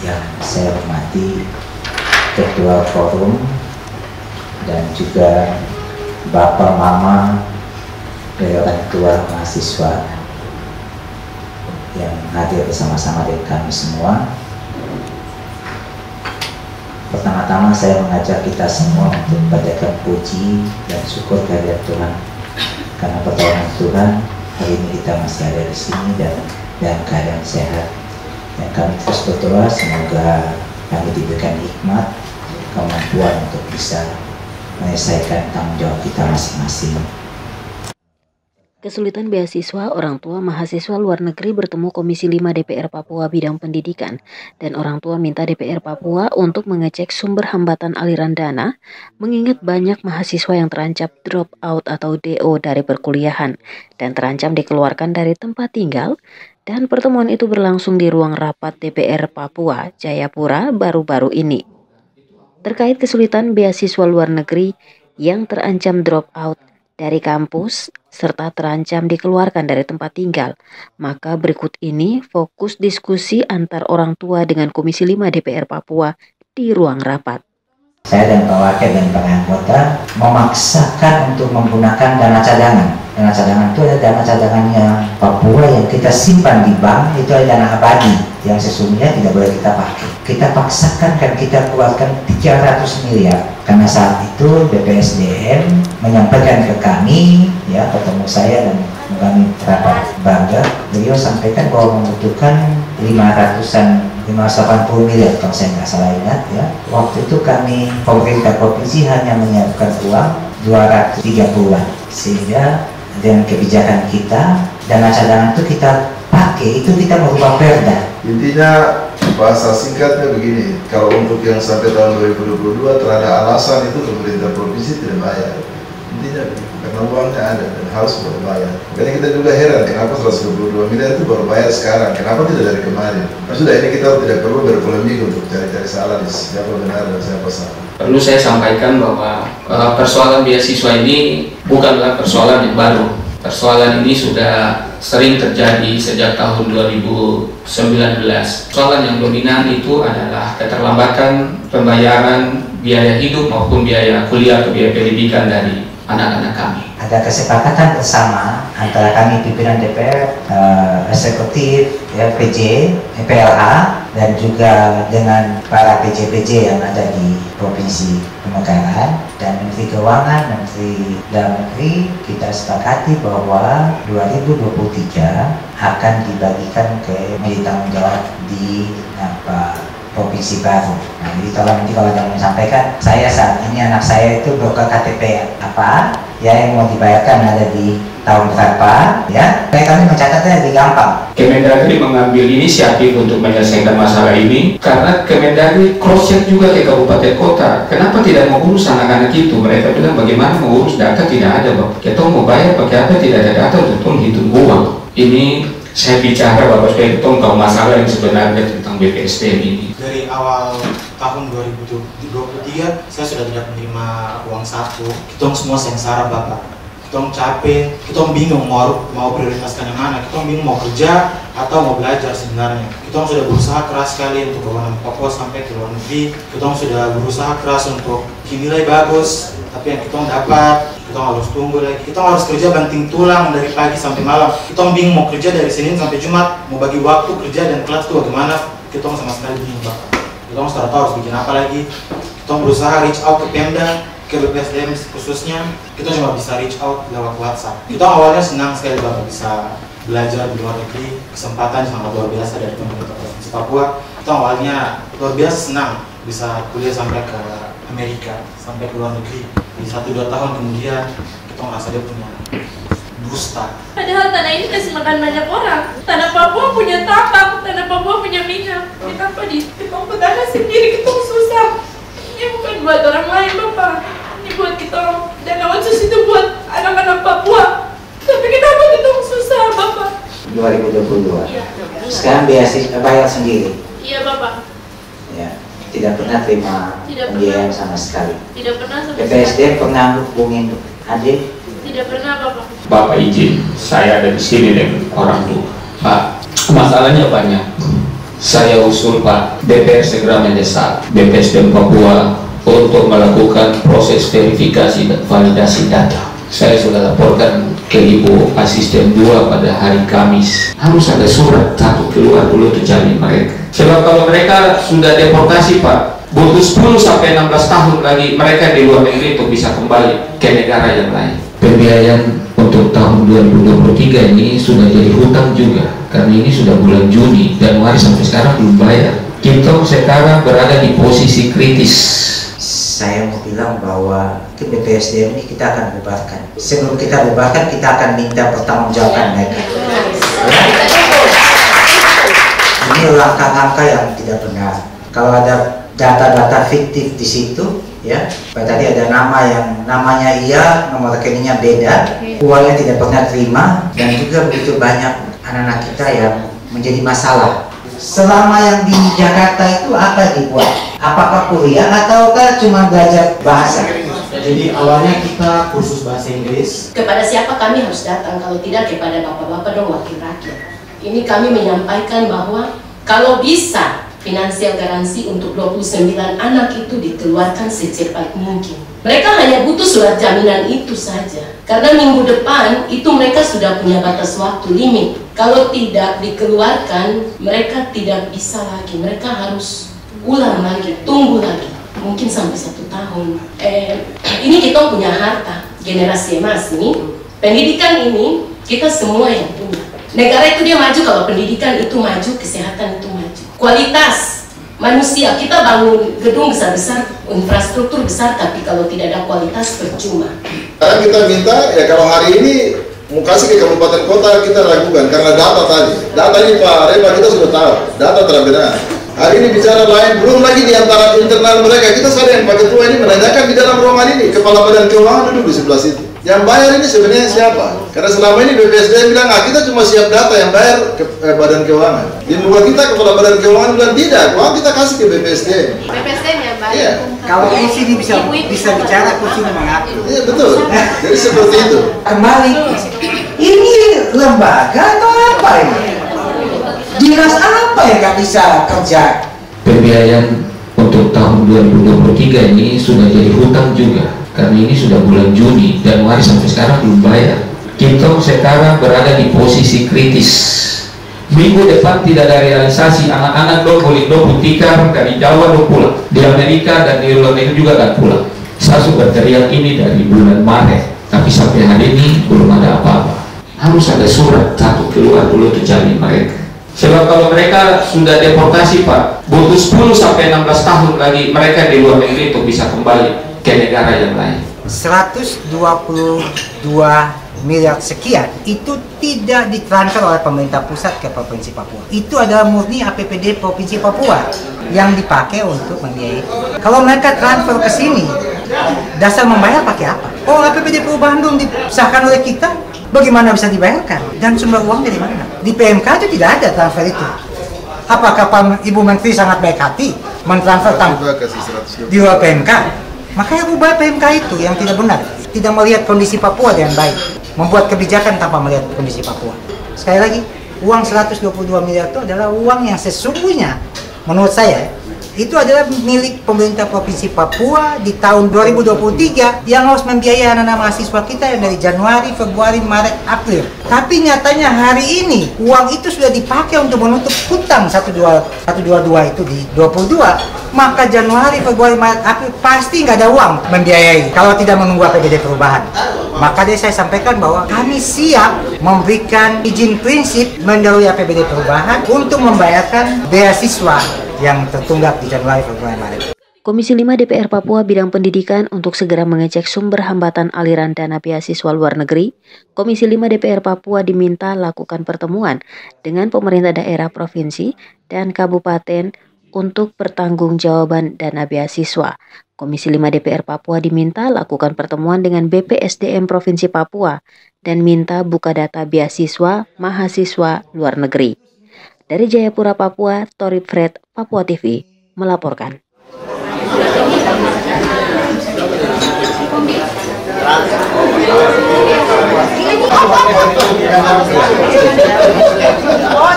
yang saya hormati Ketua Forum dan juga Bapak Mama dari orang tua mahasiswa yang hadir bersama-sama dengan kami semua. Pertama-tama saya mengajak kita semua untuk panjatkan puji dan syukur kehadirat Tuhan, karena pertolongan Tuhan hari ini kita masih ada di sini dan dalam keadaan sehat. Dan kami terus berdoa semoga kami diberikan hikmat, kemampuan untuk bisa menyelesaikan tanggung jawab kita masing-masing. Kesulitan beasiswa, orang tua mahasiswa luar negeri bertemu Komisi 5 DPR Papua bidang pendidikan, dan orang tua minta DPR Papua untuk mengecek sumber hambatan aliran dana, mengingat banyak mahasiswa yang terancam drop out atau DO dari perkuliahan dan terancam dikeluarkan dari tempat tinggal. Dan pertemuan itu berlangsung di ruang rapat DPR Papua, Jayapura baru-baru ini. Terkait kesulitan beasiswa luar negeri yang terancam drop out dari kampus serta terancam dikeluarkan dari tempat tinggal, maka berikut ini fokus diskusi antar orang tua dengan Komisi 5 DPR Papua di ruang rapat. Saya dan Pak Wakil dan para anggota memaksakan untuk menggunakan dana cadangan. Dana cadangan itu adalah dana cadangannya Papua yang kita simpan di bank, itu adalah dana abadi yang sesungguhnya tidak boleh kita pakai. Kita paksakan dan kita keluarkan 300 miliar karena saat itu BPSDM menyampaikan ke kami, ya, ketemu saya dan kami rapat bangga, beliau sampaikan bahwa membutuhkan 580 miliar kalau saya nggak salah ingat, ya. Waktu itu kami pemerintah provinsi hanya menyiapkan uang 230-an, sehingga dengan kebijakan kita dana cadangan itu kita pakai, itu kita merubah perda. Intinya bahasa singkatnya begini, kalau untuk yang sampai tahun 2022 terhadap alasan itu pemerintah provinsi tidak bayar. Intinya karena uangnya ada dan harus berbayar. Makanya kita juga heran kenapa 122 miliar itu baru bayar sekarang, kenapa tidak dari kemarin. Nah, sudah ini kita tidak perlu berpolemik untuk cari-cari salah di siapa benar dan siapa salah. Perlu saya sampaikan bahwa persoalan beasiswa ini bukanlah persoalan yang baru. Persoalan ini sudah sering terjadi sejak tahun 2019. Persoalan yang dominan itu adalah keterlambatan pembayaran biaya hidup maupun biaya kuliah atau biaya pendidikan dari anak-anak kami. Ada kesepakatan bersama antara kami pimpinan DPR, eksekutif, ya, PJ, PLH, dan juga dengan para PJ-PJ yang ada di Provinsi Pemekaran dan Menteri Keuangan, Menteri Dalam Negeri, kita sepakati bahwa 2023 akan dibagikan ke milik tanggung jawab di provinsi baru. Nah, jadi nanti kalau ada yang menyampaikan, saya saat ini anak saya itu broker KTP apa ya yang mau dibayarkan ada di tahun berapa, ya. Kayak kami mencatatnya lebih gampang. Kemendagri mengambil inisiatif untuk menyelesaikan masalah ini karena Kemendagri cross check juga ke kabupaten kota. Kenapa tidak mengurus anak-anak itu? Mereka bilang bagaimana mengurus data tidak ada, Bapak. Kita mau bayar pakai apa, tidak ada data untuk menghitung uang. Ini saya bicara Bapak supaya kita tahu masalah yang sebenarnya tentang BPSDM ini. Dari awal tahun 2023 saya sudah tidak menerima uang saku. Kita semua sengsara Bapak. Kita capek, kita bingung mau prioritaskan yang mana. Kita bingung mau kerja atau mau belajar sebenarnya. Kita sudah berusaha keras sekali untuk bawa nama Papua sampai ke luar negeri. Kita sudah berusaha keras untuk nilai bagus, tapi yang kita dapat, kita harus tunggu lagi. Kita harus kerja banting tulang dari pagi sampai malam. Kita bingung mau kerja dari Senin sampai Jumat, mau bagi waktu kerja dan kelas itu bagaimana? Kita sama sekali bingung Bapak. Kita sudah tahu harus bikin apa lagi. Kita berusaha reach out ke Pemda, ke BPSDM khususnya. Kita cuma bisa reach out lewat WhatsApp. Kita awalnya senang sekali Bapak bisa belajar di luar negeri, kesempatan sangat luar biasa dari pemerintah Provinsi Papua. Kita awalnya luar biasa senang bisa kuliah sampai ke Amerika, sampai ke luar negeri. Di 1-2 tahun kemudian kita merasa dia punya dusta. Padahal tanah ini kasih makan banyak orang. Tanah Papua punya tambang, tanah Papua punya minyak. Kenapa di petani sendiri kita susah? Ini bukan buat orang lain Bapak. Ini buat kita. Dan Otsus itu buat anak-anak Papua. Tapi kenapa kita susah Bapak? 2022. Iya. Sekarang beasiswa bayar sendiri. Iya Bapak. Ya, tidak pernah terima pembiayaan sama sekali. Tidak pernah sama BPSDM pernah hubungin adik? Tidak pernah Bapak. Bapak izin, saya ada di sini dengan orang tua. Pak, masalahnya banyak. Saya usul Pak, DPR segera mendesak BPSDM Papua untuk melakukan proses verifikasi dan validasi data. Saya sudah laporkan ke Ibu Asisten 2 pada hari Kamis. Harus ada surat satu keluar dulu untuk cari mereka. Sebab kalau mereka sudah deportasi Pak, butuh 10 sampai 16 tahun lagi mereka di luar negeri untuk bisa kembali ke negara yang lain. Pembiayaan untuk tahun 2023 ini sudah jadi hutang juga, karena ini sudah bulan Juni, Januari sampai sekarang belum bayar. Kita sekarang berada di posisi kritis. Saya mau bilang bahwa BPSDM ini kita akan bubarkan. Sebelum kita bubarkan, kita akan minta pertanggungjawaban mereka. Ya? Ini langkah-langkah yang tidak benar. Kalau ada data-data fiktif di situ, ya, tadi ada nama yang namanya iya, nomor rekeningnya beda, uangnya tidak pernah terima, dan juga begitu banyak anak-anak kita yang menjadi masalah. Selama yang di Jakarta itu apa dibuat? Apakah kuliah ataukah cuma belajar bahasa? Jadi awalnya kita kursus bahasa Inggris. Kepada siapa kami harus datang kalau tidak kepada bapak-bapak dan wakil rakyat. Ini kami menyampaikan bahwa kalau bisa finansial garansi untuk 29 anak itu dikeluarkan secepat mungkin. Mereka hanya butuh surat jaminan itu saja. Karena minggu depan itu mereka sudah punya batas waktu limit. Kalau tidak dikeluarkan, mereka tidak bisa lagi. Mereka harus ulang lagi, tunggu lagi. Mungkin sampai 1 tahun. Ini kita punya harta, generasi emas ini. Pendidikan ini kita semua yang punya. Negara itu dia maju kalau pendidikan itu maju, kesehatan itu maju. Kualitas manusia, kita bangun gedung besar-besar, infrastruktur besar, tapi kalau tidak ada kualitas percuma. Karena kita minta, ya kalau hari ini mau kasih ke kabupaten kota kita ragukan karena data tadi. Data ini Pak Reba kita sudah tahu, data tidak benar. Hari ini bicara lain, belum lagi di antara internal mereka. Kita sadar yang Pak Ketua ini menanyakan di dalam ruangan ini, Kepala Badan Keuangan duduk di sebelah situ. Yang bayar ini sebenarnya siapa? Karena selama ini BPSDM bilang, kita cuma siap data, yang bayar ke Badan Keuangan. Di muka kita Kepala Badan Keuangan bilang tidak, uang kita kasih ke BPSDM. BPSDM yang bayar. Iya. Kalau kursi ini bisa bicara, kursi ini mengatur. Iya betul. Jadi seperti itu. Kembali, ini lembaga atau apa ini? Dinas apa yang nggak bisa kerja? Pembiayaan untuk tahun 2023 ini sudah jadi hutang juga, karena ini sudah bulan Juni, Januari sampai sekarang belum bayar. Kita sekarang berada di posisi kritis. Minggu depan tidak ada realisasi, anak-anak boleh tikar dari Jawa pulang, di Amerika dan di luar negeri juga akan pulang. Saya sudah teriak ini dari bulan Maret, tapi sampai hari ini belum ada apa-apa. Harus ada surat satu keluar dulu untuk cari mereka. Sebab kalau mereka sudah deportasi Pak, butuh 10 sampai 16 tahun lagi mereka di luar negeri untuk bisa kembali ke negara yang lain. 122 miliar sekian itu tidak ditransfer oleh pemerintah pusat ke Provinsi Papua. Itu adalah murni APBD Provinsi Papua yang dipakai untuk membiayai. Kalau mereka transfer ke sini, dasar membayar pakai apa? Oh, APBD perubahan belum disahkan oleh kita, bagaimana bisa dibayarkan? Dan sumber uang dari mana? Di PMK itu tidak ada transfer itu. Apakah Ibu Menteri sangat baik hati mentransfer di luar PMK? Makanya ubah PMK itu yang tidak benar. Tidak melihat kondisi Papua dengan baik. Membuat kebijakan tanpa melihat kondisi Papua. Sekali lagi, uang 122 miliar itu adalah uang yang sesungguhnya, menurut saya, itu adalah milik pemerintah Provinsi Papua di tahun 2023 yang harus membiayai anak-anak mahasiswa kita yang dari Januari, Februari, Maret, April. Tapi nyatanya hari ini uang itu sudah dipakai untuk menutup hutang 122 itu di 22. Maka Januari, Februari, Maret, April pasti nggak ada uang membiayai kalau tidak menunggu APBD perubahan. Maka saya sampaikan bahwa kami siap memberikan izin prinsip mendahului APBD perubahan untuk membayarkan beasiswa yang tertunggak di Januari, Februari, Maret. Komisi 5 DPR Papua bidang pendidikan untuk segera mengecek sumber hambatan aliran dana beasiswa luar negeri. Komisi 5 DPR Papua diminta lakukan pertemuan dengan pemerintah daerah provinsi dan kabupaten untuk pertanggungjawaban dana beasiswa. Komisi 5 DPR Papua diminta lakukan pertemuan dengan BPSDM Provinsi Papua dan minta buka data beasiswa mahasiswa luar negeri. Dari Jayapura, Papua, Torip Fred, Papua TV, melaporkan. Oh,